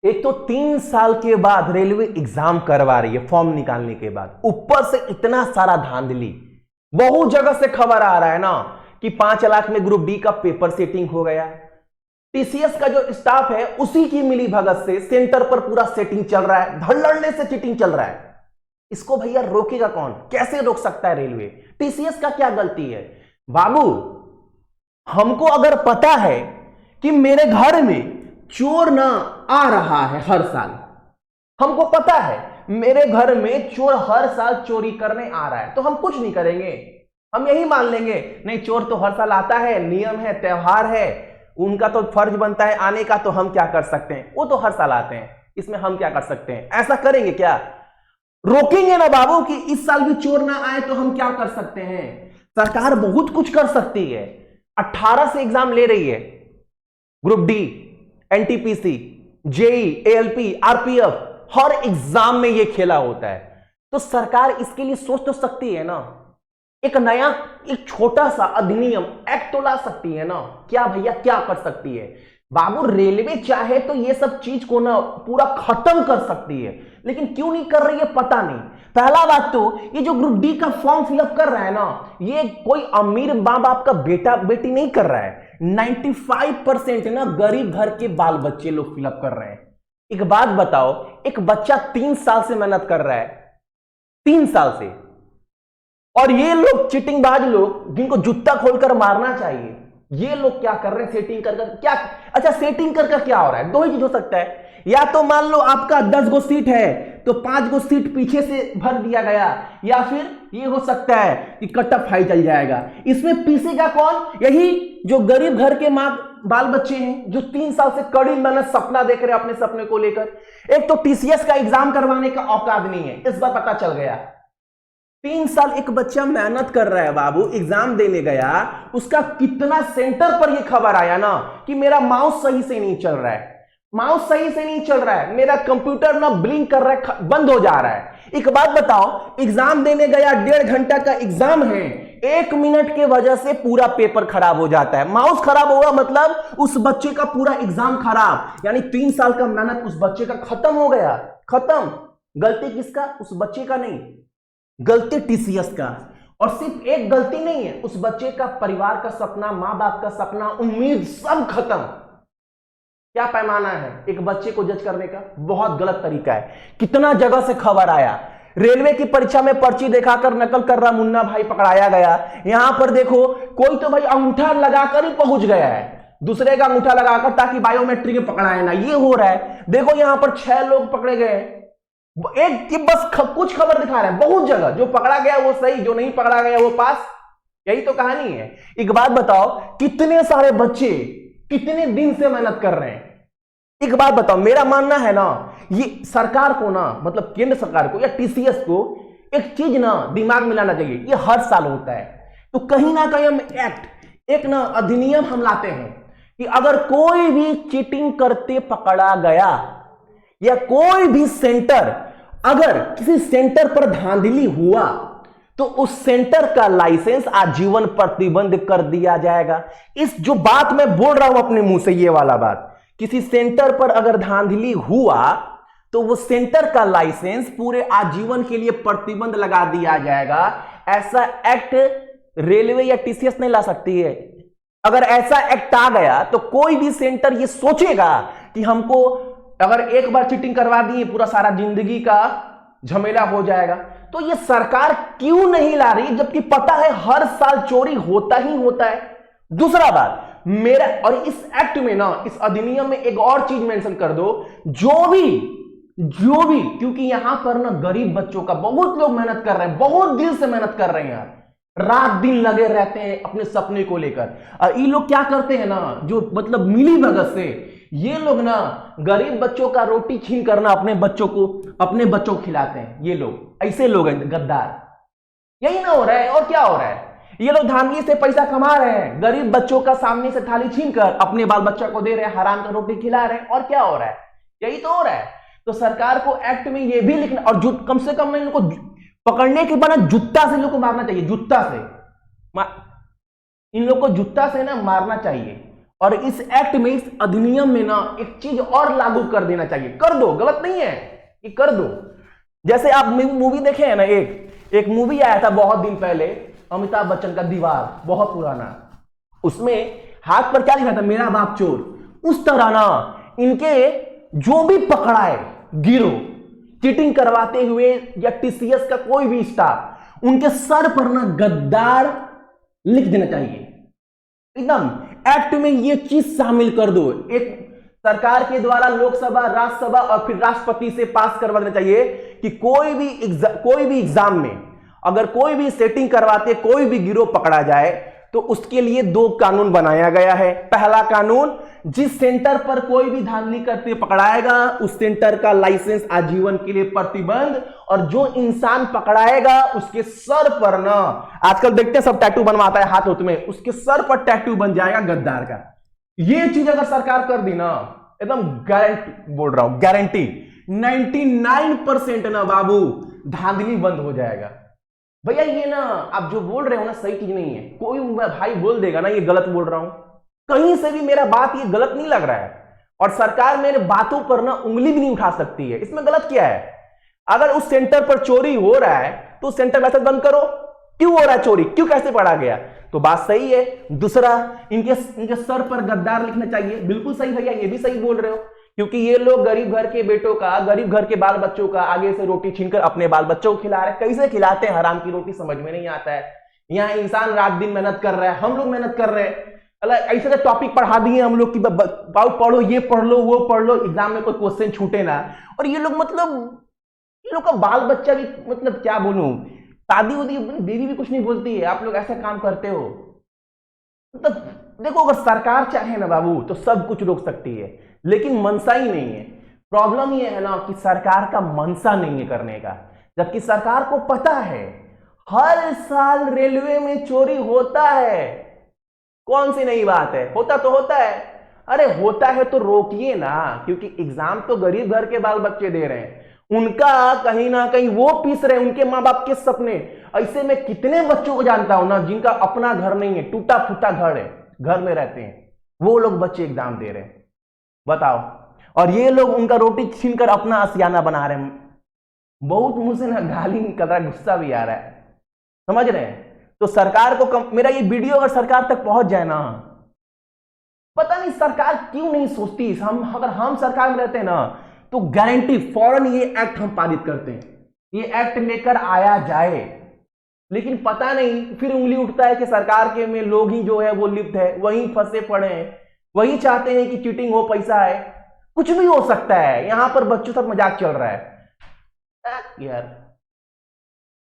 एक तो 3 साल के बाद रेलवे एग्जाम करवा रही है फॉर्म निकालने के बाद, ऊपर से इतना सारा धांधली। बहुत जगह से खबर आ रहा है ना कि 5 लाख में ग्रुप डी का पेपर सेटिंग हो गया। टीसीएस का जो स्टाफ है उसी की मिली भगत से सेंटर पर पूरा सेटिंग चल रहा है, धड़ल्ले से चीटिंग चल रहा है। इसको भैया रोकेगा कौन? कैसे रोक सकता है रेलवे? टीसीएस का क्या गलती है? बाबू, हमको अगर पता है कि मेरे घर में चोर ना आ रहा है हर साल, हमको पता है मेरे घर में चोर हर साल चोरी करने आ रहा है, तो हम कुछ नहीं करेंगे। हम यही मान लेंगे नहीं, चोर तो हर साल आता है, नियम है, त्योहार है, उनका तो फर्ज बनता है आने का, तो हम क्या कर सकते हैं, वो तो हर साल आते हैं, इसमें हम क्या कर सकते हैं? ऐसा करेंगे क्या? रोकेंगे ना बाबू कि इस साल भी चोर ना आए, तो हम क्या कर सकते हैं? सरकार बहुत कुछ कर सकती है। 18 से एग्जाम ले रही है, group D, NTPC, JE, ALP, RPF, हर एग्जाम में यह खेला होता है। तो सरकार इसके लिए सोच तो सकती है ना, एक नया, एक छोटा सा अधिनियम, एक्ट तो ला सकती है ना। क्या भैया, क्या कर सकती है? बाबू, रेलवे चाहे तो ये सब चीज को ना पूरा खत्म कर सकती है, लेकिन क्यों नहीं कर रही है पता नहीं। पहला बात तो ये जो ग्रुप डी का फॉर्म फिलअप कर रहा है ना, ये कोई अमीर मां बाप का बेटा बेटी नहीं कर रहा है। 95% ना गरीब घर के बाल बच्चे लोग फिलअप कर रहे हैं। एक बात बताओ, एक बच्चा 3 साल से मेहनत कर रहा है, 3 साल से, और ये लोग चिटिंगबाज लोग जिनको जूता खोलकर मारना चाहिए, ये लोग क्या कर रहे हैं? सेटिंग कर क्या? अच्छा, सेटिंग कर क्या हो रहा है? दो ही चीज हो सकता है, या तो मान लो आपका 10 गो सीट है तो 5 गो सीट पीछे से भर दिया गया, या फिर ये हो सकता है कि कट ऑफ हाई चल जाएगा। इसमें पीसेगा कौन? यही जो गरीब घर के मां बाल बच्चे हैं, जो 3 साल से कड़ी मेहनत सपना देख रहे हैं अपने सपने को लेकर। एक तो टीसीएस का एग्जाम करवाने का औकात नहीं है, इस बार पता चल गया। 3 साल एक बच्चा मेहनत कर रहा है बाबू, एग्जाम देने गया, उसका कितना सेंटर पर यह खबर आया ना कि मेरा माउस सही से नहीं चल रहा है, माउस सही से नहीं चल रहा है, मेरा कंप्यूटर ना ब्लिंक कर रहा है, बंद हो जा रहा है। एक बात बताओ, एग्जाम देने गया, 1.5 घंटा का एग्जाम है, 1 मिनट के वजह से पूरा पेपर खराब हो जाता है। माउस खराब होगा मतलब उस बच्चे का पूरा एग्जाम खराब, यानी 3 साल का मेहनत उस बच्चे का खत्म हो गया, खत्म। गलती किसका? उस बच्चे का नहीं, गलती टीसीएस का। और सिर्फ एक गलती नहीं है, उस बच्चे का परिवार का सपना, मां बाप का सपना, उम्मीद, सब खत्म। क्या पैमाना है एक बच्चे को जज करने का? बहुत गलत तरीका है। कितना जगह से खबर आया, रेलवे की परीक्षा में पर्ची दिखाकर नकल कर रहा मुन्ना भाई पकड़ाया गया। यहां पर देखो, कोई तो भाई अंगूठा लगाकर ही पहुंच गया है, दूसरे का अंगूठा लगाकर, ताकि बायोमेट्रिक में पकड़ाया ना। ये हो रहा है। देखो यहां पर 6 लोग पकड़े गए, एक की बस कुछ खबर दिखा रहा है। बहुत जगह जो पकड़ा गया वो सही, जो नहीं पकड़ा गया वो पास। यही तो कहानी है। एक बात बताओ, कितने सारे बच्चे कितने दिन से मेहनत कर रहे हैं। एक बात बताओ, मेरा मानना है ना, ये सरकार को ना, मतलब केंद्र सरकार को या टीसीएस को एक चीज ना दिमाग में लाना चाहिए। ये हर साल होता है, तो कहीं ना कहीं हम एक ना अधिनियम हम लाते हैं कि अगर कोई भी चीटिंग करते पकड़ा गया, या कोई भी सेंटर, अगर किसी सेंटर पर धांधली हुआ, तो उस सेंटर का लाइसेंस आजीवन प्रतिबंध कर दिया जाएगा। इस जो बात मैं बोल रहा हूं अपने मुंह से, ये वाला बात, किसी सेंटर पर अगर धांधली हुआ तो वो सेंटर का लाइसेंस पूरे आजीवन के लिए प्रतिबंध लगा दिया जाएगा। ऐसा एक्ट रेलवे या टीसीएस नहीं ला सकती है। अगर ऐसा एक्ट आ गया तो कोई भी सेंटर ये सोचेगा कि हमको अगर एक बार चीटिंग करवा दी, पूरा सारा जिंदगी का झमेला हो जाएगा। तो ये सरकार क्यों नहीं ला रही, जबकि पता है हर साल चोरी होता ही होता है। दूसरा बात मेरा, और इस एक्ट में ना, इस अधिनियम में एक और चीज मेंशन कर दो, जो भी, क्योंकि यहां पर ना गरीब बच्चों का बहुत लोग मेहनत कर रहे हैं, बहुत दिल से मेहनत कर रहे हैं यार, रात दिन लगे रहते हैं अपने सपने को लेकर। और ये लोग क्या करते हैं ना, जो मतलब मिली भगत से ये लोग ना गरीब बच्चों का रोटी छीन करना अपने बच्चों को खिलाते हैं। ये लोग ऐसे लोग हैं गद्दार। यही ना हो रहा है, और क्या हो रहा है? ये लोग धांधली से पैसा कमा रहे हैं, गरीब बच्चों का सामने से थाली छीन कर अपने बाल बच्चा को दे रहे हैं, हराम का रोटी खिला रहे हैं। और क्या हो रहा है? यही तो हो रहा है। तो सरकार को एक्ट में ये भी लिखना, और कम से कम इन लोग को पकड़ने के बाद जूता से इन लोग को मारना चाहिए, जूता से इन लोग को जूता से ना मारना चाहिए। और इस एक्ट में, इस अधिनियम में ना एक चीज और लागू कर देना चाहिए। कर दो, गलत नहीं है, ये कर दो। जैसे आप मूवी देखे हैं ना, एक मूवी आया था बहुत दिन पहले, अमिताभ बच्चन का दीवार, बहुत पुराना। उसमें हाथ पर क्या लिखा था, मेरा बाप चोर। उस तरह ना इनके जो भी पकड़ाए गिरोह चीटिंग करवाते हुए या टीसीएस का कोई भी स्टाफ, उनके सर पर ना गद्दार लिख देना चाहिए। एकदम एक्ट में ये चीज शामिल कर दो। एक सरकार के द्वारा लोकसभा, राज्यसभा और फिर राष्ट्रपति से पास करवा देना चाहिए कि कोई भी एग्जाम में अगर कोई भी सेटिंग करवाते कोई भी गिरोह पकड़ा जाए तो उसके लिए 2 कानून बनाया गया है। पहला कानून, जिस सेंटर पर कोई भी धांधली करते पकड़ाएगा उस सेंटर का लाइसेंस आजीवन के लिए प्रतिबंध, और जो इंसान पकड़ाएगा उसके सर पर ना, आजकल देखते हैं सब टैटू बनवाता है हाथ में, उसके सर पर टैटू बन जाएगा गद्दार का। ये चीज अगर सरकार कर दी ना, एकदम गारंटी बोल रहा हूं, गारंटी 99% ना बाबू धांधली बंद हो जाएगा। भैया ये ना आप जो बोल रहे हो ना सही चीज नहीं है। कोई भाई बोल देगा ना ये गलत बोल रहा हूं, कहीं से भी मेरा बात ये गलत नहीं लग रहा है, और सरकार मेरे बातों पर ना उंगली भी नहीं उठा सकती है। इसमें गलत क्या है? अगर उस सेंटर पर चोरी हो रहा है तो उस सेंटर लाइसेंस बंद करो। क्यों हो रहा है चोरी, क्यों कैसे पड़ा गया, तो बात सही है। दूसरा, इनके सर पर गद्दार लिखना चाहिए, बिल्कुल सही भैया, ये भी सही बोल रहे हो, क्योंकि ये लोग गरीब घर के बेटों का, गरीब घर के बाल बच्चों का आगे से रोटी छीनकर अपने बाल बच्चों को खिला रहे हैं। कैसे खिलाते हैं हराम की रोटी, समझ में नहीं आता है। यहाँ इंसान रात दिन मेहनत कर रहा है, हम लोग मेहनत कर रहे हैं, ऐसे टॉपिक पढ़ा दिए हम लोग कि पढ़ो, ये पढ़ लो, वो पढ़ लो, एग्जाम में कोई क्वेश्चन छूटे ना। और ये लोग मतलब, ये लोग का बाल बच्चा भी, मतलब क्या बोलूं, शादी उदी बीवी भी कुछ नहीं बोलती है, आप लोग ऐसा काम करते हो। मतलब देखो, अगर सरकार चाहे ना बाबू तो सब कुछ रोक सकती है, लेकिन मनसा ही नहीं है। प्रॉब्लम ये है ना कि सरकार का मनसा नहीं है करने का, जबकि सरकार को पता है हर साल रेलवे में चोरी होता है। कौन सी नई बात है, होता तो होता है। अरे होता है तो रोकिए ना, क्योंकि एग्जाम तो गरीब घर के बाल बच्चे दे रहे हैं, उनका कहीं ना कहीं वो पीस रहे हैं, उनके माँ बाप के सपने। ऐसे में कितने बच्चों को जानता हूं ना जिनका अपना घर नहीं है, टूटा फूटा घर है, घर में रहते हैं, वो लोग बच्चे एग्जाम दे रहे हैं, बताओ। और ये लोग उनका रोटी छीनकर अपना आशियाना बना रहे हैं। बहुत मुंह से ना गाली निकल रहा है, गुस्सा भी आ रहा है, समझ रहे हैं। तो सरकार को मेरा ये वीडियो अगर सरकार तक पहुंच जाए ना, पता नहीं सरकार क्यों नहीं सोचती। अगर हम सरकार में रहते हैं ना तो गारंटी फौरन ये एक्ट हम पारित करते हैं, ये एक्ट लेकर आया जाए। लेकिन पता नहीं फिर उंगली उठता है कि सरकार के में लोग ही जो है वो लिप्त है, वहीं फंसे पड़े हैं, वही चाहते हैं कि चीटिंग हो, पैसा है, कुछ भी हो सकता है। यहां पर बच्चों तक मजाक चल रहा है यार।